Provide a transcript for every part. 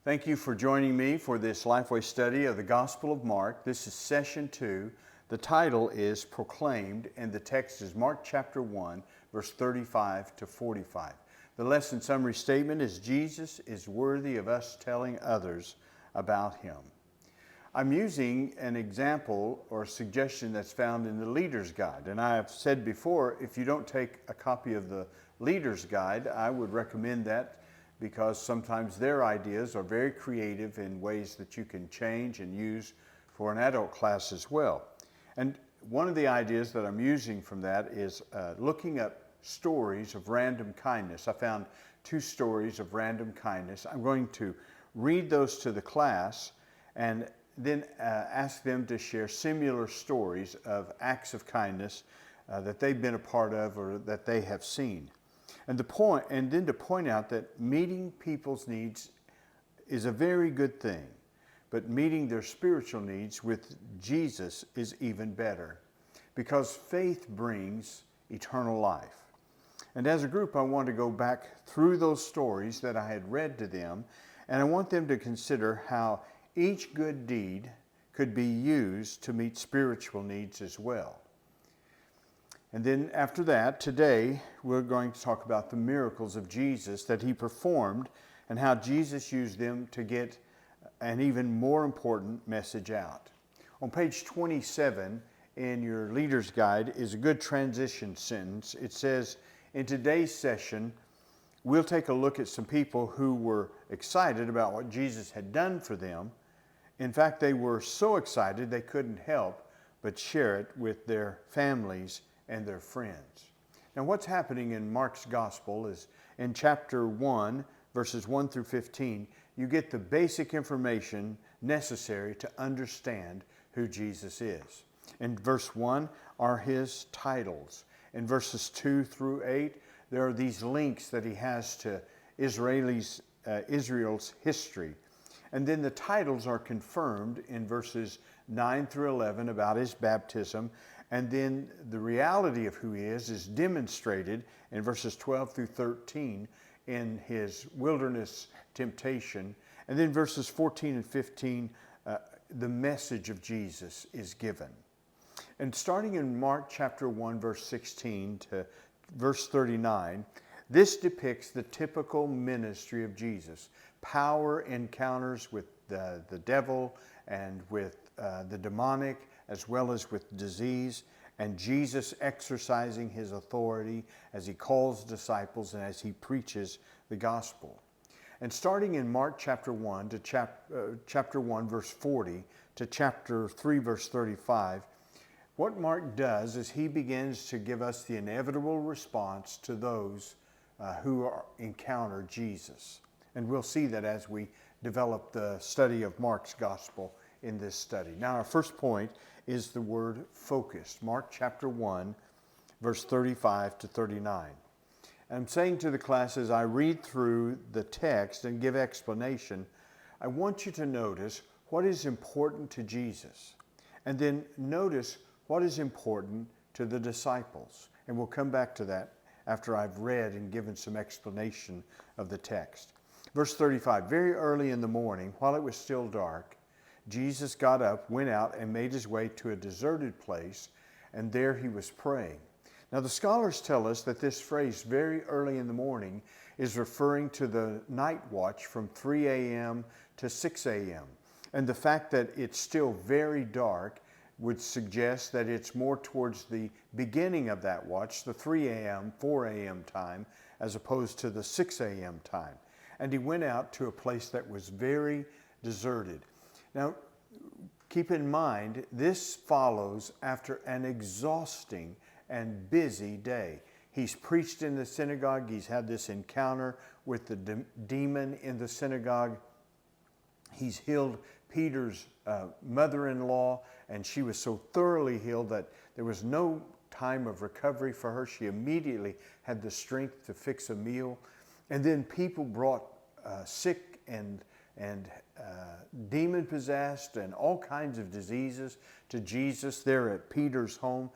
Thank you for joining me for this Lifeway study of the Gospel of Mark. This is session 2. The title is Proclaimed, and the text is Mark chapter 1, verse 35 to 45. The lesson summary statement is Jesus is worthy of us telling others about him. I'm using an example or suggestion that's found in the Leader's Guide. And I have said before, if you don't take a copy of the Leader's Guide, I would recommend that because sometimes their ideas are very creative in ways that you can change and use for an adult class as well. And one of the ideas that I'm using from that is looking up stories of random kindness. I found 2 stories of random kindness. I'm going to read those to the class and then ask them to share similar stories of acts of kindness that they've been a part of or that they have seen. And then to point out that meeting people's needs is a very good thing, but meeting their spiritual needs with Jesus is even better, because faith brings eternal life. And as a group, I want to go back through those stories that I had read to them, and I want them to consider how each good deed could be used to meet spiritual needs as well. And then after that, today, we're going to talk about the miracles of Jesus that he performed and how Jesus used them to get an even more important message out. On page 27 in your Leader's Guide is a good transition sentence. It says, in today's session, we'll take a look at some people who were excited about what Jesus had done for them. In fact, they were so excited they couldn't help but share it with their families and their friends. Now, what's happening in Mark's Gospel is in chapter 1, verses 1 through 15, you get the basic information necessary to understand who Jesus is. In verse 1 are his titles. In verses 2 through 8, there are these links that he has to Israel's history. And then the titles are confirmed in verses 9 through 11 about his baptism. And then the reality of who he is demonstrated in verses 12 through 13 in his wilderness temptation. And then verses 14 and 15, the message of Jesus is given. And starting in Mark chapter 1, verse 16 to verse 39, this depicts the typical ministry of Jesus. Power encounters with the devil and with the demonic, as well as with disease, and Jesus exercising his authority as he calls disciples and as he preaches the gospel. And starting in Mark chapter 1 to chapter 1 verse 40 to chapter 3 verse 35, what Mark does is he begins to give us the inevitable response to those who encounter Jesus. And we'll see that as we develop the study of Mark's gospel in this study. Now, our first point is the word focused. Mark chapter 1, verse 35 to 39. I'm saying to the class as I read through the text and give explanation, I want you to notice what is important to Jesus. And then notice what is important to the disciples. And we'll come back to that after I've read and given some explanation of the text. Verse 35, very early in the morning, while it was still dark, Jesus got up, went out, and made his way to a deserted place, and there he was praying. Now, the scholars tell us that this phrase, very early in the morning, is referring to the night watch from 3 a.m. to 6 a.m. And the fact that it's still very dark would suggest that it's more towards the beginning of that watch, the 3 a.m., 4 a.m. time, as opposed to the 6 a.m. time. And he went out to a place that was very deserted. Now, keep in mind, this follows after an exhausting and busy day. He's preached in the synagogue. He's had this encounter with the demon in the synagogue. He's healed Peter's mother-in-law, and she was so thoroughly healed that there was no time of recovery for her. She immediately had the strength to fix a meal. And then people brought sick and demon-possessed and all kinds of diseases to Jesus there at Peter's home.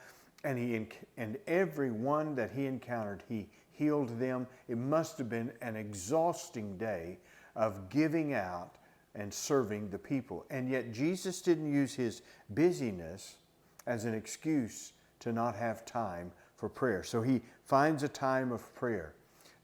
And everyone that he encountered, he healed them. It must have been an exhausting day of giving out and serving the people. And yet Jesus didn't use his busyness as an excuse to not have time for prayer. So he finds a time of prayer.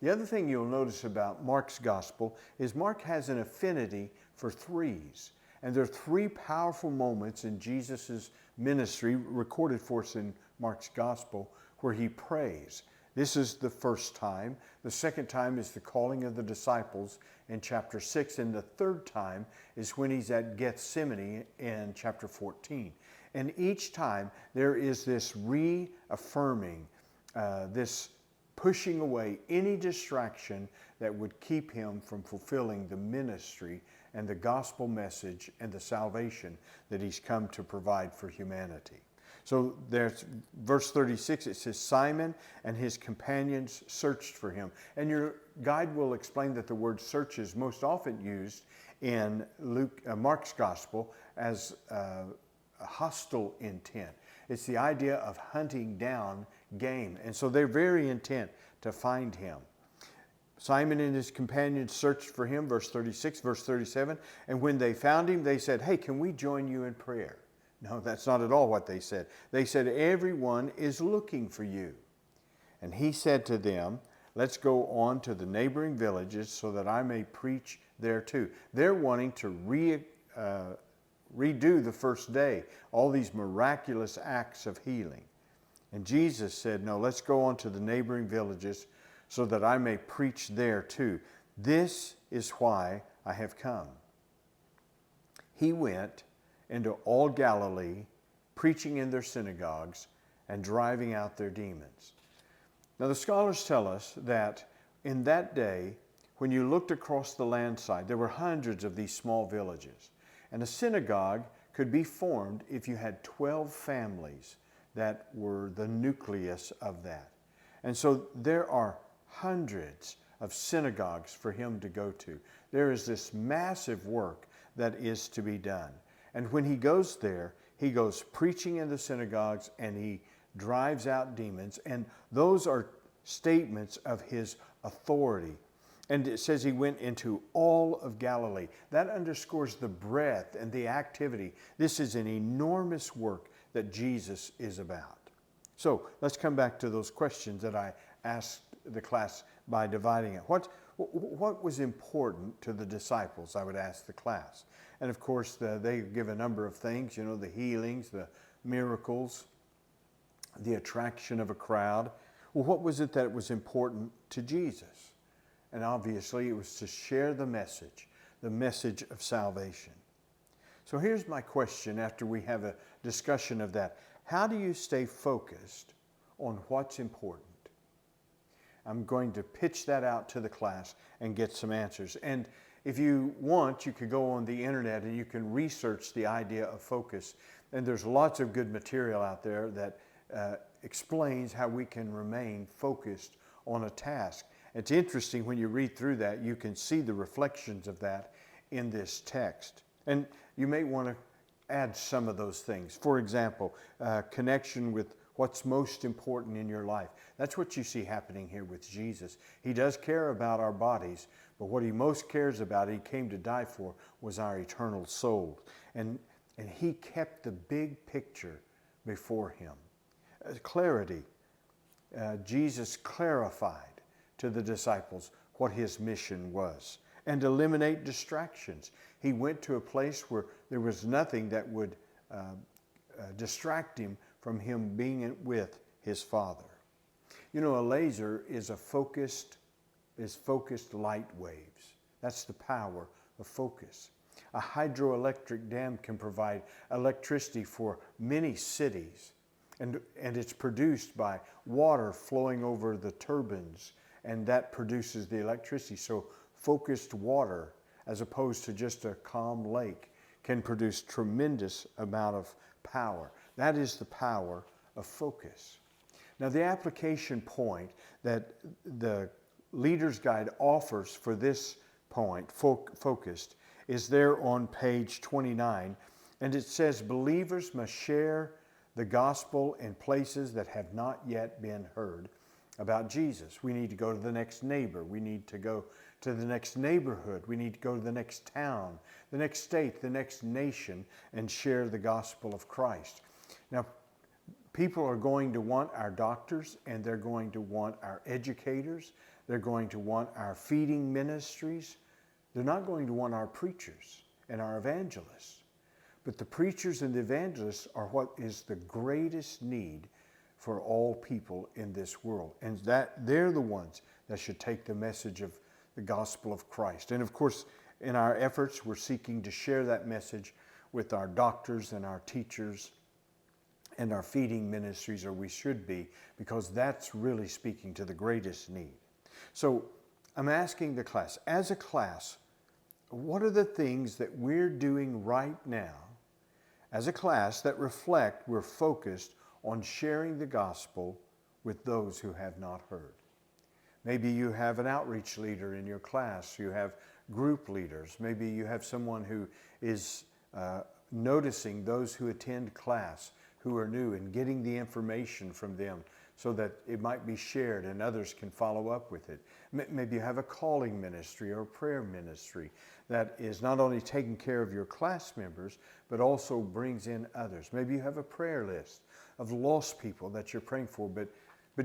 The other thing you'll notice about Mark's gospel is Mark has an affinity for threes. And there are three powerful moments in Jesus' ministry recorded for us in Mark's gospel where he prays. This is the first time. The second time is the calling of the disciples in chapter 6. And the third time is when he's at Gethsemane in chapter 14. And each time there is this reaffirming, this pushing away any distraction that would keep him from fulfilling the ministry and the gospel message and the salvation that he's come to provide for humanity. So there's verse 36, it says, Simon and his companions searched for him. And your guide will explain that the word search is most often used in Mark's gospel as a hostile intent. It's the idea of hunting down game. And so they're very intent to find him. Simon and his companions searched for him, verse 36, verse 37. And when they found him, they said, hey, can we join you in prayer? No, that's not at all what they said. They said, everyone is looking for you. And he said to them, let's go on to the neighboring villages so that I may preach there too. They're wanting to redo the first day, all these miraculous acts of healing. And Jesus said, no, let's go on to the neighboring villages so that I may preach there too. This is why I have come. He went into all Galilee, preaching in their synagogues and driving out their demons. Now the scholars tell us that in that day, when you looked across the landside, there were hundreds of these small villages. And a synagogue could be formed if you had 12 families that were the nucleus of that. And so there are hundreds of synagogues for him to go to. There is this massive work that is to be done. And when he goes there, he goes preaching in the synagogues and he drives out demons. And those are statements of his authority. And it says he went into all of Galilee. That underscores the breadth and the activity. This is an enormous work that Jesus is about. So let's come back to those questions that I asked the class by dividing it. What was important to the disciples, I would ask the class. And of course, they give a number of things, the healings, the miracles, the attraction of a crowd. Well, what was it that was important to Jesus? And obviously, it was to share the message of salvation. So here's my question after we have a discussion of that. How do you stay focused on what's important? I'm going to pitch that out to the class and get some answers. And if you want, you could go on the internet and you can research the idea of focus. And there's lots of good material out there that explains how we can remain focused on a task. It's interesting when you read through that, you can see the reflections of that in this text. And you may want to add some of those things. For example, connection with what's most important in your life. That's what you see happening here with Jesus. He does care about our bodies, but what he most cares about, he came to die for, was our eternal soul. And he kept the big picture before him. Clarity. Jesus clarified to the disciples what his mission was. And eliminate distractions. He went to a place where there was nothing that would distract him from him being with his Father. A laser is focused light waves. That's the power of focus. A hydroelectric dam can provide electricity for many cities, and it's produced by water flowing over the turbines, and that produces the electricity. So focused water, as opposed to just a calm lake, can produce tremendous amount of power. That is the power of focus. Now, the application point that the Leader's Guide offers for this point, focused, is there on page 29, and it says believers must share the gospel in places that have not yet been heard about Jesus. We need to go to the next neighbor. We need to go to the next neighborhood. We need to go to the next town, the next state, the next nation, and share the gospel of Christ. Now, people are going to want our doctors, and they're going to want our educators. They're going to want our feeding ministries. They're not going to want our preachers and our evangelists. But the preachers and the evangelists are what is the greatest need for all people in this world. And that they're the ones that should take the message of the gospel of Christ. And of course, in our efforts, we're seeking to share that message with our doctors and our teachers and our feeding ministries, or we should be, because that's really speaking to the greatest need. So I'm asking the class, as a class, what are the things that we're doing right now as a class that reflect we're focused on sharing the gospel with those who have not heard? Maybe you have an outreach leader in your class. You have group leaders. Maybe you have someone who is noticing those who attend class who are new and getting the information from them so that it might be shared and others can follow up with it. Maybe you have a calling ministry or a prayer ministry that is not only taking care of your class members, but also brings in others. Maybe you have a prayer list of lost people that you're praying for, but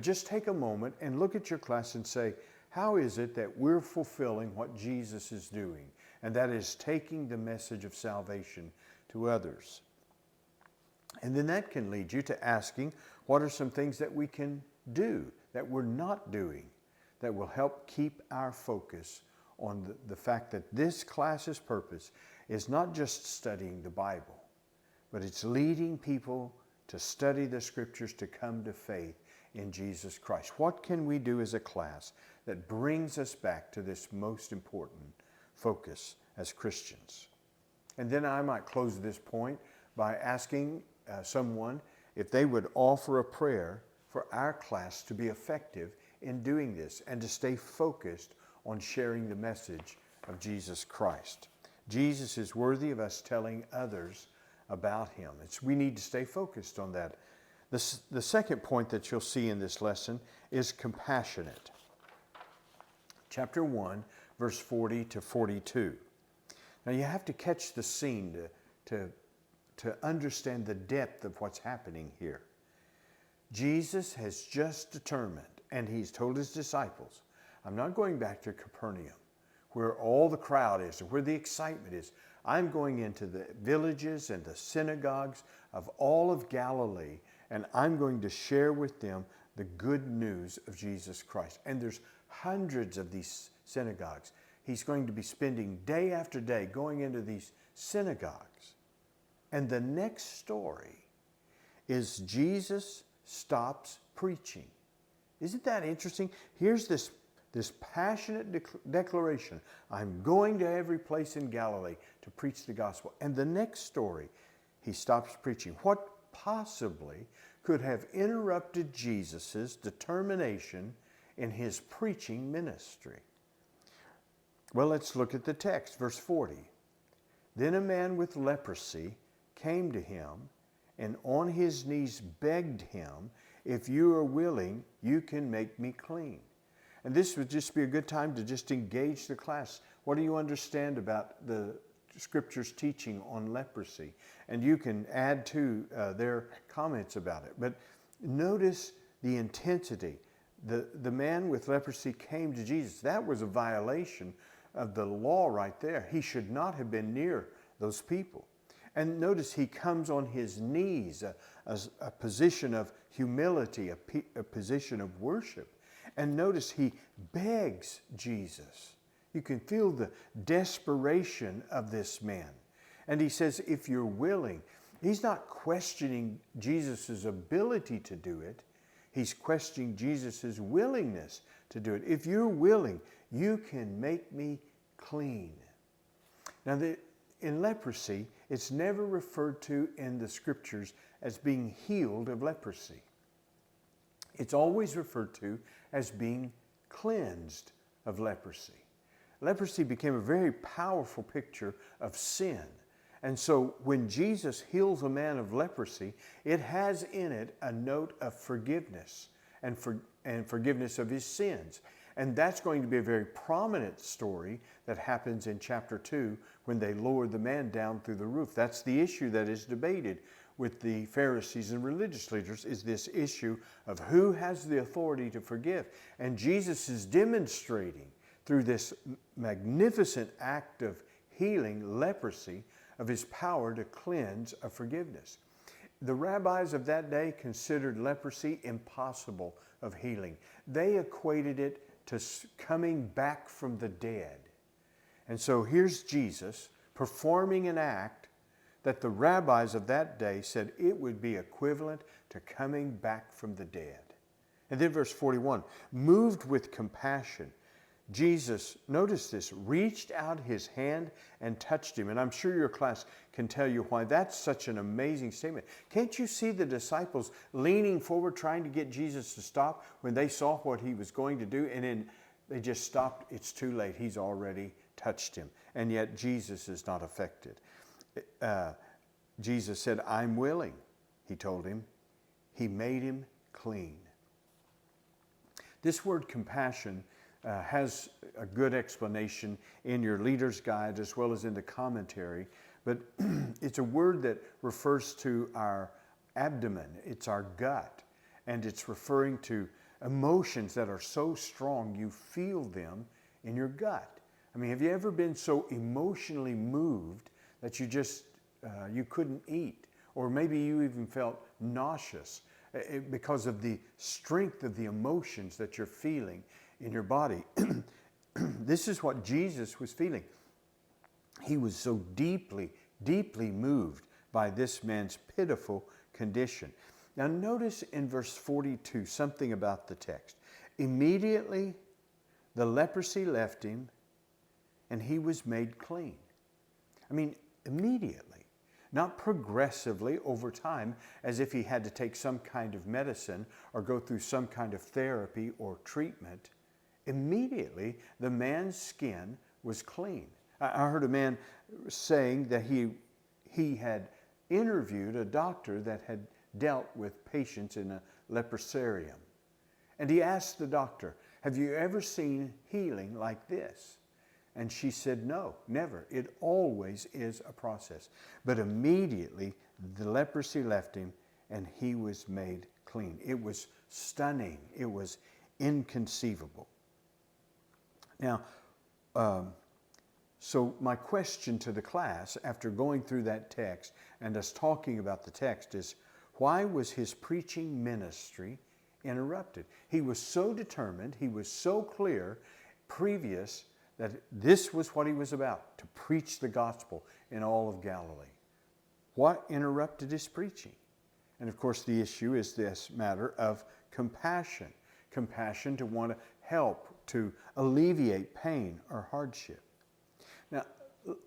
just take a moment and look at your class and say, how is it that we're fulfilling what Jesus is doing? And that is taking the message of salvation to others. And then that can lead you to asking, what are some things that we can do that we're not doing that will help keep our focus on the fact that this class's purpose is not just studying the Bible, but it's leading people to study the Scriptures, to come to faith in Jesus Christ. What can we do as a class that brings us back to this most important focus as Christians? And then I might close this point by asking someone if they would offer a prayer for our class to be effective in doing this and to stay focused on sharing the message of Jesus Christ. Jesus is worthy of us telling others about him. We need to stay focused on that. The second point that you'll see in this lesson is compassionate. Chapter 1, verse 40 to 42. Now you have to catch the scene to understand the depth of what's happening here. Jesus has just determined, and he's told his disciples, I'm not going back to Capernaum, where all the crowd is, where the excitement is. I'm going into the villages and the synagogues of all of Galilee, and I'm going to share with them the good news of Jesus Christ. And there's hundreds of these synagogues. He's going to be spending day after day going into these synagogues. And the next story is Jesus stops preaching. Isn't that interesting? Here's this passionate declaration. I'm going to every place in Galilee to preach the gospel. And the next story, he stops preaching. What possibly could have interrupted Jesus' determination in his preaching ministry? Well, let's look at the text, verse 40. Then a man with leprosy came to him and on his knees begged him, if you are willing, you can make me clean. And this would just be a good time to just engage the class. What do you understand about the Scripture's teaching on leprosy? And you can add to their comments about it. But notice the intensity. The man with leprosy came to Jesus. That was a violation of the law right there. He should not have been near those people. And notice he comes on his knees, a position of humility, a position of worship. And notice he begs Jesus. You can feel the desperation of this man. And he says, if you're willing, he's not questioning Jesus' ability to do it. He's questioning Jesus' willingness to do it. If you're willing, you can make me clean. Now, in leprosy, it's never referred to in the Scriptures as being healed of leprosy. It's always referred to as being cleansed of leprosy. Leprosy became a very powerful picture of sin. And so when Jesus heals a man of leprosy, it has in it a note of forgiveness and forgiveness of his sins. And that's going to be a very prominent story that happens in chapter 2 when they lowered the man down through the roof. That's the issue that is debated with the Pharisees and religious leaders, is this issue of who has the authority to forgive. And Jesus is demonstrating through this magnificent act of healing leprosy of his power to cleanse of forgiveness. The rabbis of that day considered leprosy impossible of healing. They equated it to coming back from the dead. And so here's Jesus performing an act that the rabbis of that day said it would be equivalent to coming back from the dead. And then verse 41, moved with compassion, Jesus, notice this, reached out his hand and touched him. And I'm sure your class can tell you why that's such an amazing statement. Can't you see the disciples leaning forward trying to get Jesus to stop when they saw what he was going to do? And then they just stopped. It's too late. He's already touched him. And yet Jesus is not affected. Jesus said, I'm willing, he told him. He made him clean. This word compassion has a good explanation in your leader's guide as well as in the commentary, but it's a word that refers to our abdomen, it's our gut, and it's referring to emotions that are so strong you feel them in your gut. I mean, have you ever been so emotionally moved that you just, you couldn't eat? Or maybe you even felt nauseous because of the strength of the emotions that you're feeling in your body. This is what Jesus was feeling. He was so deeply, deeply moved by this man's pitiful condition. Now notice in verse 42 something about the text. Immediately the leprosy left him and he was made clean. I mean, immediately, not progressively over time as if he had to take some kind of medicine or go through some kind of therapy or treatment. Immediately, the man's skin was clean. I heard a man saying that he had interviewed a doctor that had dealt with patients in a leprosarium. And he asked the doctor, have you ever seen healing like this? And she said, no, never. It always is a process. But immediately, the leprosy left him and he was made clean. It was stunning. It was inconceivable. Now, so my question to the class after going through that text and us talking about the text is, why was his preaching ministry interrupted? He was so determined, he was so clear previous that this was what he was about, to preach the gospel in all of Galilee. What interrupted his preaching? And of course the issue is this matter of compassion. Compassion to want to help, to alleviate pain or hardship. Now,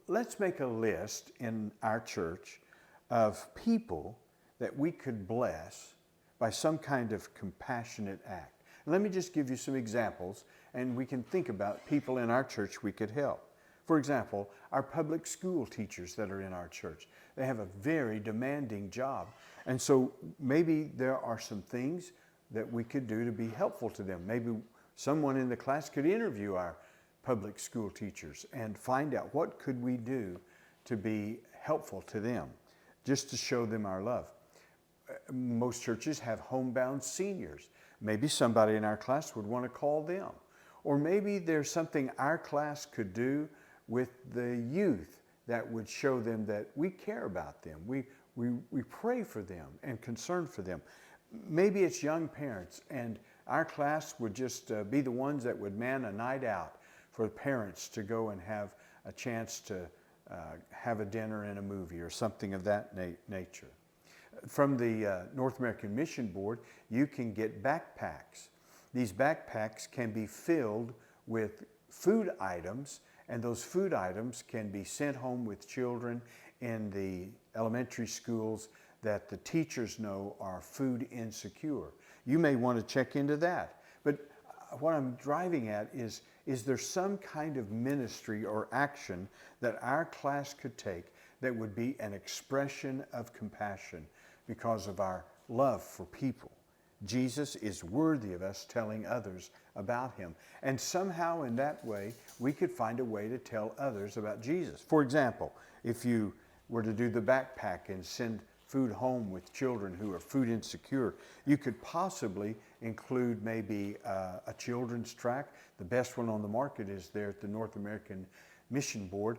let's make a list in our church of people that we could bless by some kind of compassionate act. Let me just give you some examples, and we can think about people in our church we could help. For example, our public school teachers that are in our church. They have a very demanding job, and so maybe there are some things that we could do to be helpful to them. Maybe someone in the class could interview our public school teachers and find out what could we do to be helpful to them, just to show them our love. Most churches have homebound seniors. Maybe somebody in our class would want to call them. Or maybe there's something our class could do with the youth that would show them that we care about them. We pray for them and concern for them. Maybe it's young parents, and our class would just be the ones that would man a night out for the parents to go and have a chance to have a dinner and a movie or something of that nature. From the North American Mission Board, you can get backpacks. These backpacks can be filled with food items, and those food items can be sent home with children in the elementary schools that the teachers know are food insecure. You may want to check into that. But what I'm driving at is there some kind of ministry or action that our class could take that would be an expression of compassion because of our love for people? Jesus is worthy of us telling others about him. And somehow in that way, we could find a way to tell others about Jesus. For example, if you were to do the backpack and send food home with children who are food insecure, you could possibly include maybe a children's tract. The best one on the market is there at the North American Mission Board.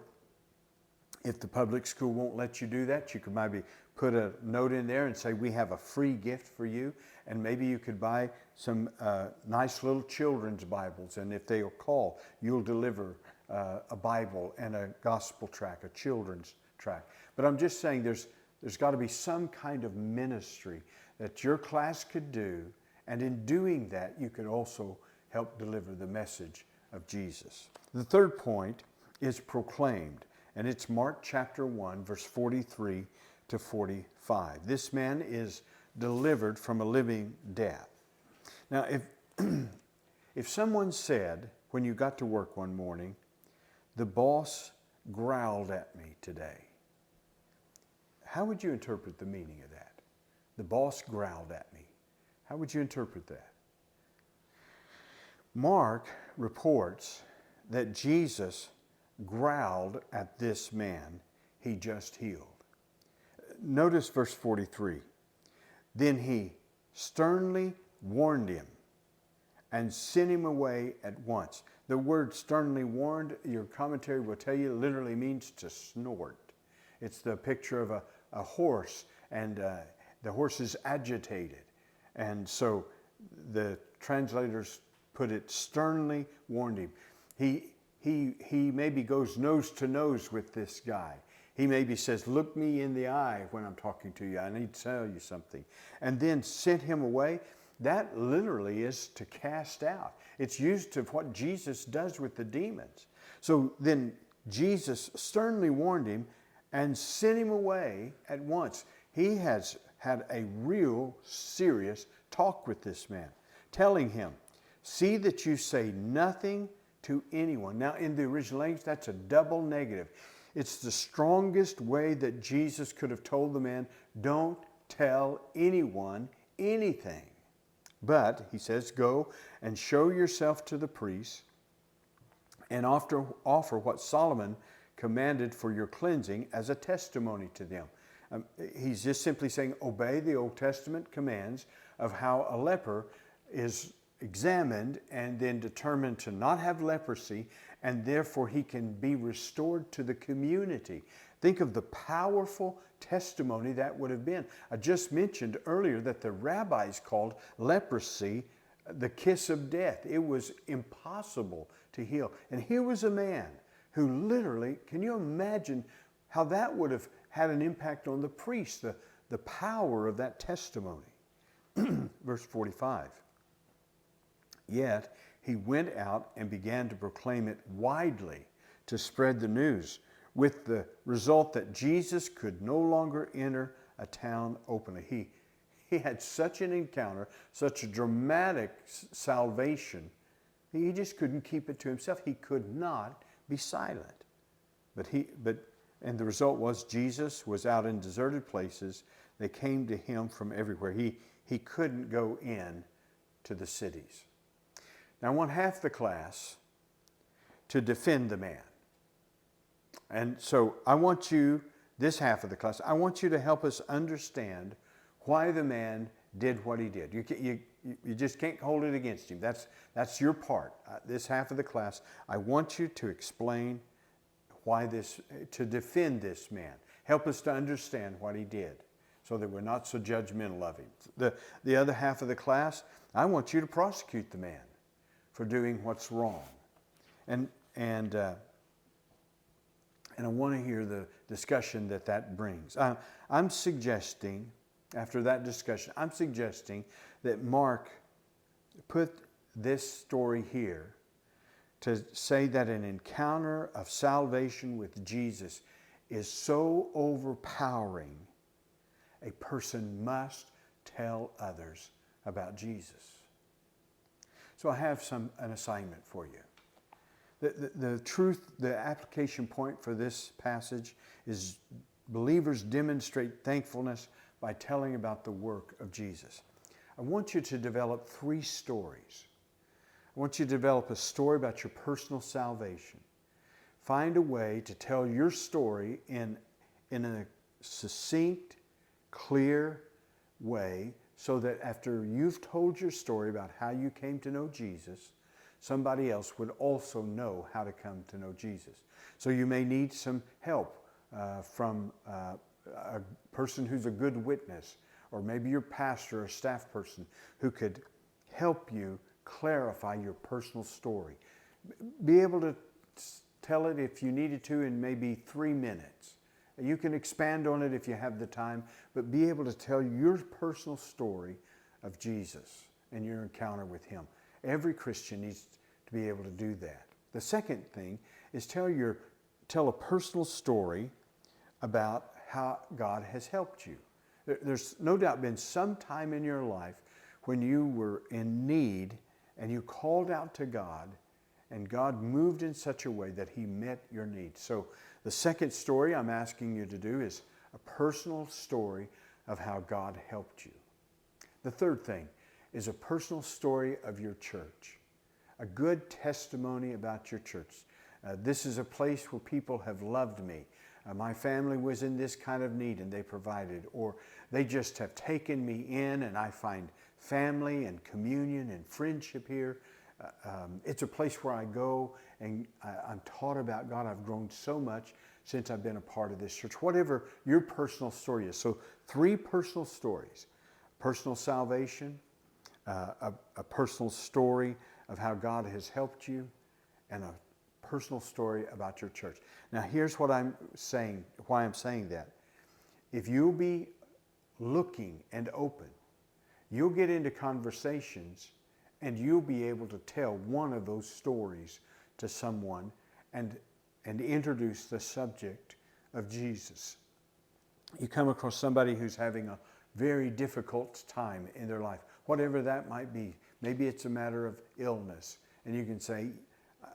If the public school won't let you do that, you could maybe put a note in there and say, we have a free gift for you. And maybe you could buy some nice little children's Bibles. And if they'll call, you'll deliver a Bible and a gospel tract, a children's tract. But I'm just saying there's got to be some kind of ministry that your class could do. And in doing that, you could also help deliver the message of Jesus. The third point is proclaimed. And it's Mark chapter 1, verse 43 to 45. This man is delivered from a living death. Now, if someone said, when you got to work one morning, the boss growled at me today, how would you interpret the meaning of that? The boss growled at me. How would you interpret that? Mark reports that Jesus growled at this man he just healed. Notice verse 43. Then he sternly warned him and sent him away at once. The word sternly warned, your commentary will tell you, literally means to snort. It's the picture of a horse, and the horse is agitated. And so the translators put it sternly warned him. He maybe goes nose to nose with this guy. He maybe says, look me in the eye when I'm talking to you. I need to tell you something. And then sent him away. That literally is to cast out. It's used to what Jesus does with the demons. So then Jesus sternly warned him and sent him away at once. He has had a real serious talk with this man, telling him, see that you say nothing to anyone. Now, in the original language, that's a double negative. It's the strongest way that Jesus could have told the man, don't tell anyone anything. But, he says, go and show yourself to the priests and offer what Solomon commanded for your cleansing as a testimony to them. He's just simply saying, obey the Old Testament commands of how a leper is examined and then determined to not have leprosy, and therefore he can be restored to the community. Think of the powerful testimony that would have been. I just mentioned earlier that the rabbis called leprosy the kiss of death. It was impossible to heal. And here was a man who literally, can you imagine how that would have had an impact on the priest, the power of that testimony? Verse 45. Yet he went out and began to proclaim it widely, to spread the news, with the result that Jesus could no longer enter a town openly. He had such an encounter, such a dramatic salvation, he just couldn't keep it to himself. He could not be silent. And the result was Jesus was out in deserted places. They came to him from everywhere. He couldn't go in to the cities. Now I want half the class to defend the man. And so I want you, this half of the class, I want you to help us understand why the man did what he did. You just can't hold it against him. That's your part. This half of the class, I want you to explain to defend this man. Help us to understand what he did so that we're not so judgmental of him. The other half of the class, I want you to prosecute the man for doing what's wrong. And I want to hear the discussion that brings. I'm suggesting, after that discussion, I'm suggesting that Mark put this story here to say that an encounter of salvation with Jesus is so overpowering, a person must tell others about Jesus. So I have an assignment for you. The truth, the application point for this passage is believers demonstrate thankfulness by telling about the work of Jesus. I want you to develop 3 stories. I want you to develop a story about your personal salvation. Find a way to tell your story in a succinct, clear way so that after you've told your story about how you came to know Jesus, somebody else would also know how to come to know Jesus. So you may need some help from a person who's a good witness, or maybe your pastor or staff person who could help you clarify your personal story. Be able to tell it if you needed to in maybe 3 minutes. You can expand on it if you have the time, but be able to tell your personal story of Jesus and your encounter with Him. Every Christian needs to be able to do that. The second thing is tell a personal story about how God has helped you. There's no doubt been some time in your life when you were in need and you called out to God, and God moved in such a way that He met your needs. So the second story I'm asking you to do is a personal story of how God helped you. The third thing is a personal story of your church, a good testimony about your church. This is a place where people have loved me. My family was in this kind of need and they provided, or they just have taken me in and I find family and communion and friendship here. It's a place where I go and I'm taught about God. I've grown so much since I've been a part of this church. Whatever your personal story is. So 3 personal stories: personal salvation, a personal story of how God has helped you, and a personal story about your church. Now here's what I'm saying, why I'm saying that. If you'll be looking and open, you'll get into conversations and you'll be able to tell one of those stories to someone and introduce the subject of Jesus. You come across somebody who's having a very difficult time in their life, whatever that might be. Maybe it's a matter of illness, and you can say,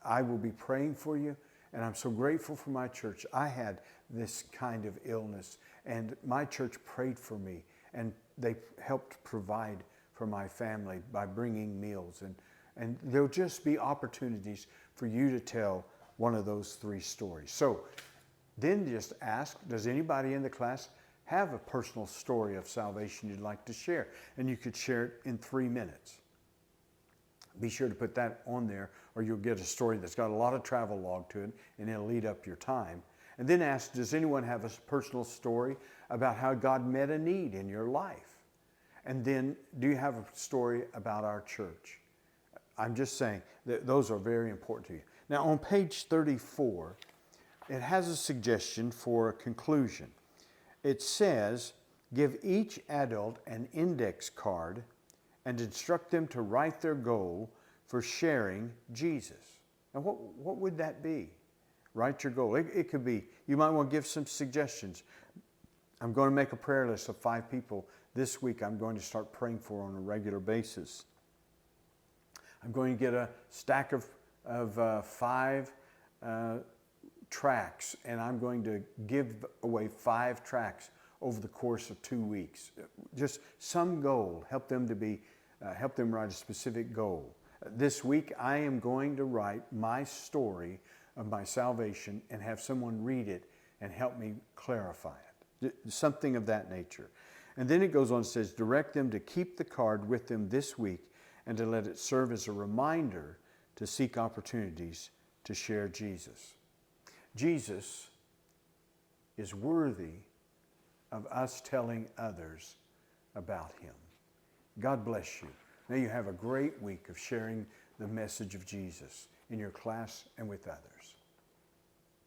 I will be praying for you, and I'm so grateful for my church. I had this kind of illness, and my church prayed for me, and they helped provide for my family by bringing meals. And there'll just be opportunities for you to tell one of those 3 stories. So then just ask, does anybody in the class have a personal story of salvation you'd like to share? And you could share it in 3 minutes. Be sure to put that on there, or you'll get a story that's got a lot of travel log to it, and it'll lead up your time. And then ask, does anyone have a personal story about how God met a need in your life? And then, do you have a story about our church? I'm just saying that those are very important to you. Now, on page 34, it has a suggestion for a conclusion. It says, give each adult an index card and instruct them to write their goal for sharing Jesus. Now, what would that be? Write your goal. It could be, you might want to give some suggestions. I'm going to make a prayer list of 5 people this week I'm going to start praying for on a regular basis. I'm going to get a stack of 5 tracts, and I'm going to give away 5 tracts over the course of 2 weeks. Just some goal. Help them write a specific goal. This week I am going to write my story of my salvation and have someone read it and help me clarify it. Something of that nature. And then it goes on and says, direct them to keep the card with them this week and to let it serve as a reminder to seek opportunities to share Jesus. Jesus is worthy of us telling others about Him. God bless you. May you have a great week of sharing the message of Jesus in your class and with others.